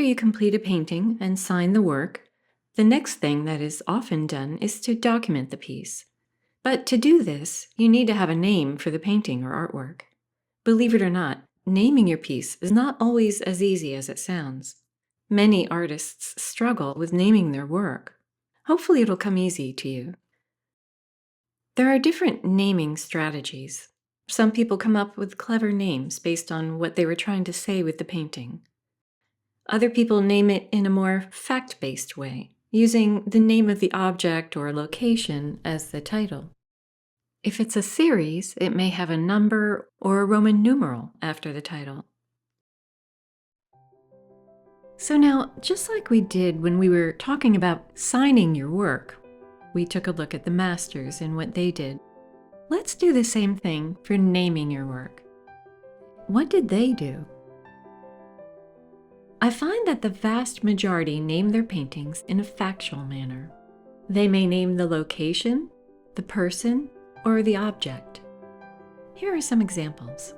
After you complete a painting and sign the work, the next thing that is often done is to document the piece. But to do this, you need to have a name for the painting or artwork. Believe it or not, naming your piece is not always as easy as it sounds. Many artists struggle with naming their work. Hopefully it'll come easy to you. There are different naming strategies. Some people come up with clever names based on what they were trying to say with the painting. Other people name it in a more fact-based way, using the name of the object or location as the title. If it's a series, it may have a number or a Roman numeral after the title. So now, just like we did when we were talking about signing your work, we took a look at the masters and what they did. Let's do the same thing for naming your work. What did they do? I find that the vast majority name their paintings in a factual manner. They may name the location, the person, or the object. Here are some examples.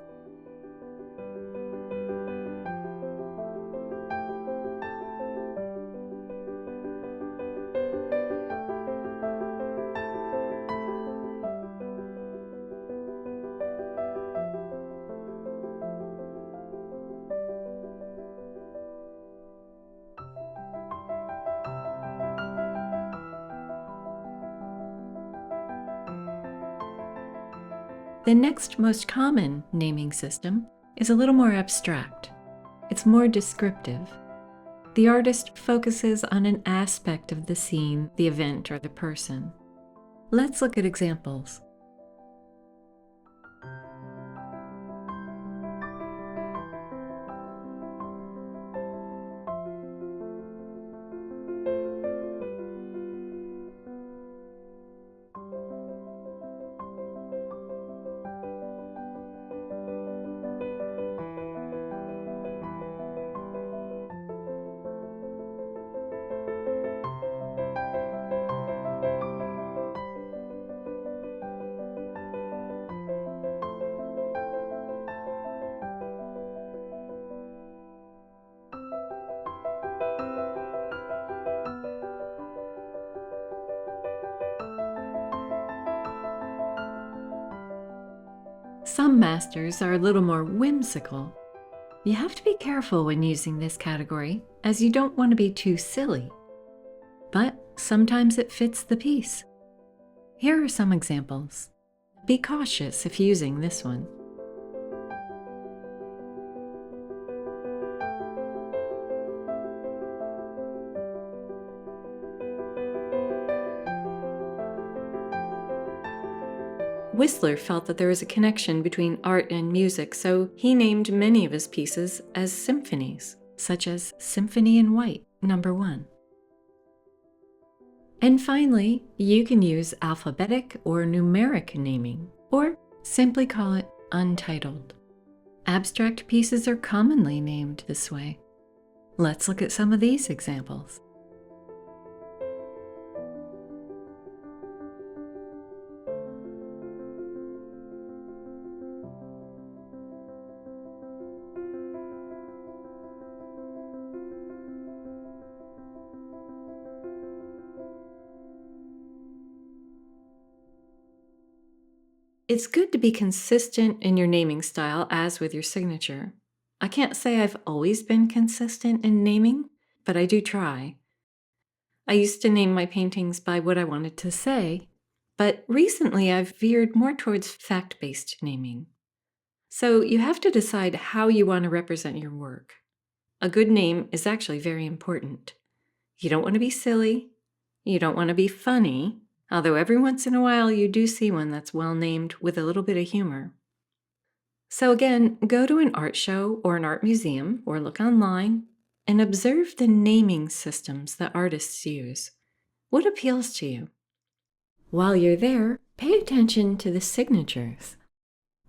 The next most common naming system is a little more abstract. It's more descriptive. The artist focuses on an aspect of the scene, the event, or the person. Let's look at examples. Some masters are a little more whimsical. You have to be careful when using this category, as you don't want to be too silly. But sometimes it fits the piece. Here are some examples. Be cautious if using this one. Whistler felt that there was a connection between art and music, so he named many of his pieces as symphonies, such as Symphony in White, No. 1. And finally, you can use alphabetic or numeric naming, or simply call it untitled. Abstract pieces are commonly named this way. Let's look at some of these examples. It's good to be consistent in your naming style as with your signature. I can't say I've always been consistent in naming, but I do try. I used to name my paintings by what I wanted to say, but recently I've veered more towards fact-based naming. So you have to decide how you want to represent your work. A good name is actually very important. You don't want to be silly. You don't want to be funny. Although every once in a while you do see one that's well named with a little bit of humor. So again, go to an art show or an art museum or look online and observe the naming systems that artists use. What appeals to you? While you're there, pay attention to the signatures.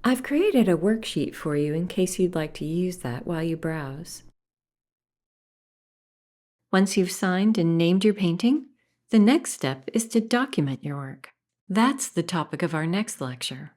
I've created a worksheet for you in case you'd like to use that while you browse. Once you've signed and named your painting, the next step is to document your work. That's the topic of our next lecture.